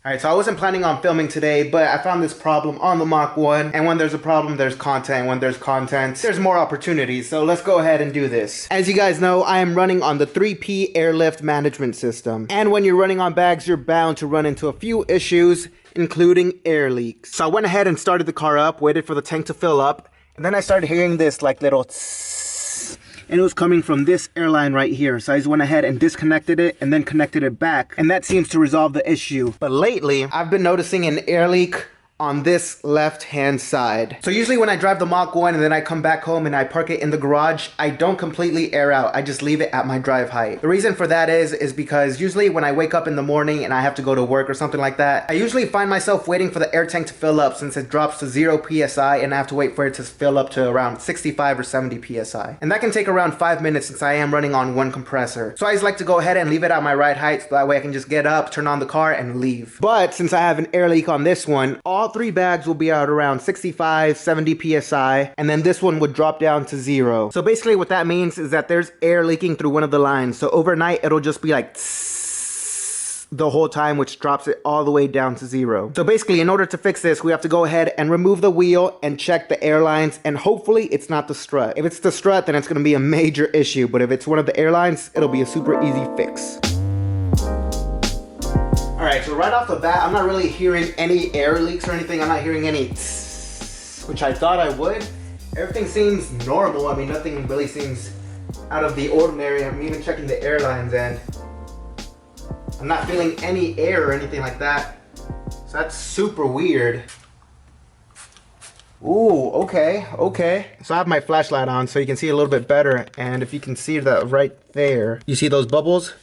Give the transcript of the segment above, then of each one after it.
Alright, so I wasn't planning on filming today, but I found this problem on the Mach 1, and when there's a problem, there's content. When there's content, there's more opportunities, so let's go ahead and do this. As you guys know, I am running on the 3P Airlift Management System, and when you're running on bags, you're bound to run into a few issues, including air leaks. So I went ahead and started the car up, waited for the tank to fill up, and then I started hearing this like little tss, and it was coming from this airline right here. So I just went ahead and disconnected it and then connected it back, and that seems to resolve the issue. But lately, I've been noticing an air leak on this left-hand side. So usually when I drive the Mach 1 and then I come back home and I park it in the garage, I don't completely air out. I just leave it at my drive height. The reason for that is because usually when I wake up in the morning and I have to go to work or something like that, I usually find myself waiting for the air tank to fill up since it drops to 0 PSI and I have to wait for it to fill up to around 65 or 70 PSI. And that can take around 5 minutes since I am running on one compressor. So I just like to go ahead and leave it at my right height so that way I can just get up, turn on the car, and leave. But since I have an air leak on this one, all 3 bags will be at around 65, 70 PSI, and then this one would drop down to 0. So basically what that means is that there's air leaking through one of the lines. So overnight, it'll just be like tss the whole time, which drops it all the way down to 0. So basically, in order to fix this, we have to go ahead and remove the wheel and check the airlines, and hopefully it's not the strut. If it's the strut, then it's going to be a major issue, but if it's one of the airlines, it'll be a super easy fix. Alright, so right off the bat, I'm not really hearing any air leaks or anything. I'm not hearing any tss, which I thought I would. Everything seems normal. I mean, nothing really seems out of the ordinary. I'm even checking the airlines and I'm not feeling any air or anything like that. So that's super weird. Ooh, okay. So I have my flashlight on so you can see a little bit better. And if you can see that right there, you see those bubbles?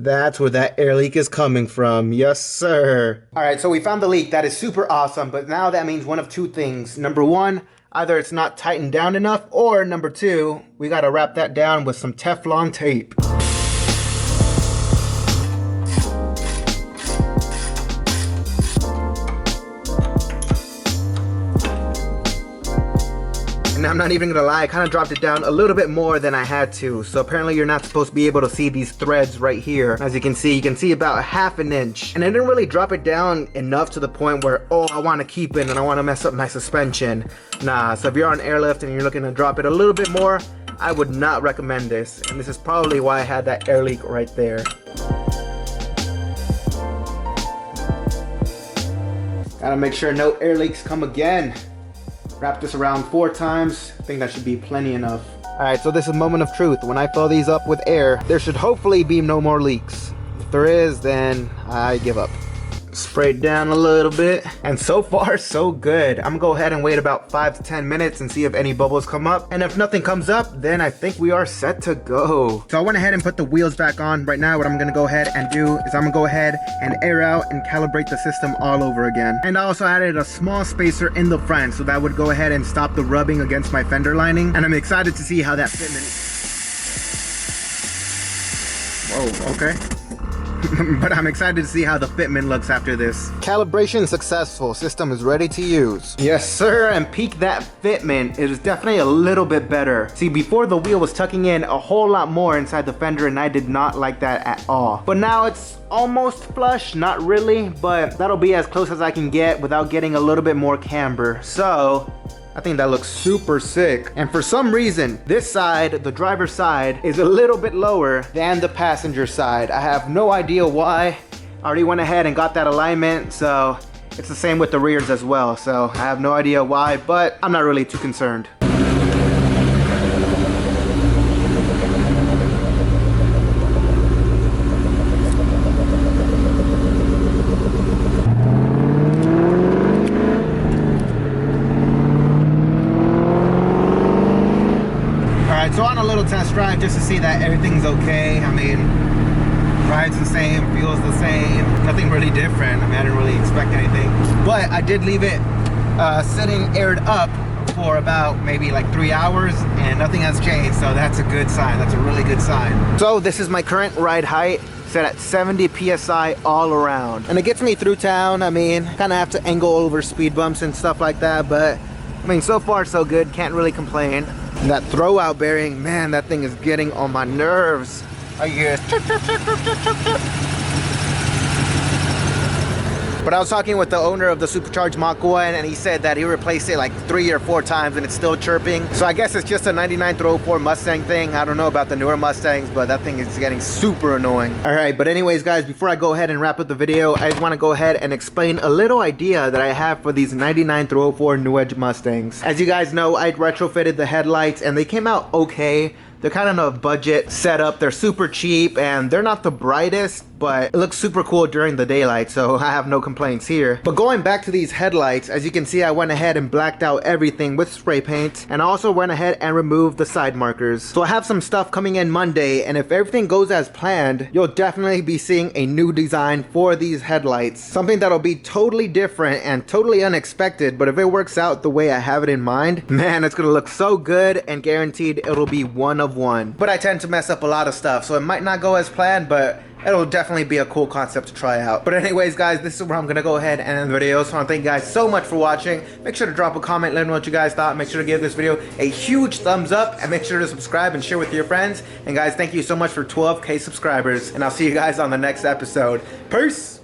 That's where that air leak is coming from. Yes, sir. All right, so we found the leak. That is super awesome. But now that means one of two things. Number one, either it's not tightened down enough, or number two, we got to wrap that down with some Teflon tape. And I'm not even gonna lie, I kind of dropped it down a little bit more than I had to. So apparently you're not supposed to be able to see these threads right here. As you can see about 1/2 inch. And I didn't really drop it down enough to the point where, oh, I want to keep it and I want to mess up my suspension. Nah, so if you're on airlift and you're looking to drop it a little bit more, I would not recommend this. And this is probably why I had that air leak right there. Gotta make sure no air leaks come again. Wrap this around 4 times. I think that should be plenty enough. Alright, so this is moment of truth. When I fill these up with air, there should hopefully be no more leaks. If there is, then I give up. Spray it down a little bit. And so far, so good. I'm gonna go ahead and wait about 5 to 10 minutes and see if any bubbles come up. And if nothing comes up, then I think we are set to go. So I went ahead and put the wheels back on. Right now, what I'm gonna go ahead and do is I'm gonna go ahead and air out and calibrate the system all over again. And I also added a small spacer in the front, so that would go ahead and stop the rubbing against my fender lining. And I'm excited to see how that fitment. Whoa, okay. But I'm excited to see how the fitment looks after this. Calibration successful. System is ready to use. Yes, sir. And peak that fitment. It is definitely a little bit better. See, before the wheel was tucking in a whole lot more inside the fender, and I did not like that at all. But now it's almost flush. Not really, but that'll be as close as I can get without getting a little bit more camber. So I think that looks super sick. And for some reason, this side, the driver's side, is a little bit lower than the passenger side. I have no idea why. I already went ahead and got that alignment, so it's the same with the rears as well. So I have no idea why, but I'm not really too concerned. So on a little test drive just to see that everything's okay. I mean, ride's the same, feels the same, nothing really different. I mean, I didn't really expect anything, but I did leave it sitting aired up for about maybe like 3 hours and nothing has changed. So that's a good sign. That's a really good sign. So this is my current ride height, set at 70 PSI all around. And it gets me through town. I mean, kind of have to angle over speed bumps and stuff like that, but I mean, so far so good, can't really complain. And that throwout bearing, man, that thing is getting on my nerves. I hear But I was talking with the owner of the supercharged Mach 1, and he said that he replaced it like 3 or 4 times and it's still chirping. So I guess it's just a 99 throw 04 Mustang thing. I don't know about the newer Mustangs, but that thing is getting super annoying. All right, but anyways guys, before I go ahead and wrap up the video, I just want to go ahead and explain a little idea that I have for these 99 throw 04 New Edge Mustangs. As you guys know, I retrofitted the headlights and they came out okay. They're kind of a budget setup. They're super cheap and they're not the brightest, but it looks super cool during the daylight, so I have no complaints here. But going back to these headlights, as you can see, I went ahead and blacked out everything with spray paint, and I also went ahead and removed the side markers. So I have some stuff coming in Monday, and if everything goes as planned, you'll definitely be seeing a new design for these headlights. Something that'll be totally different and totally unexpected, but if it works out the way I have it in mind, man, it's gonna look so good and guaranteed it'll be one of one. But I tend to mess up a lot of stuff, so it might not go as planned, but it'll definitely be a cool concept to try out. But anyways guys, this is where I'm gonna go ahead and end the video. So I want to thank you guys so much for watching. Make sure to drop a comment, let me know what you guys thought. Make sure to give this video a huge thumbs up and make sure to subscribe and share with your friends. And guys, thank you so much for 12K subscribers, and I'll see you guys on the next episode. Peace.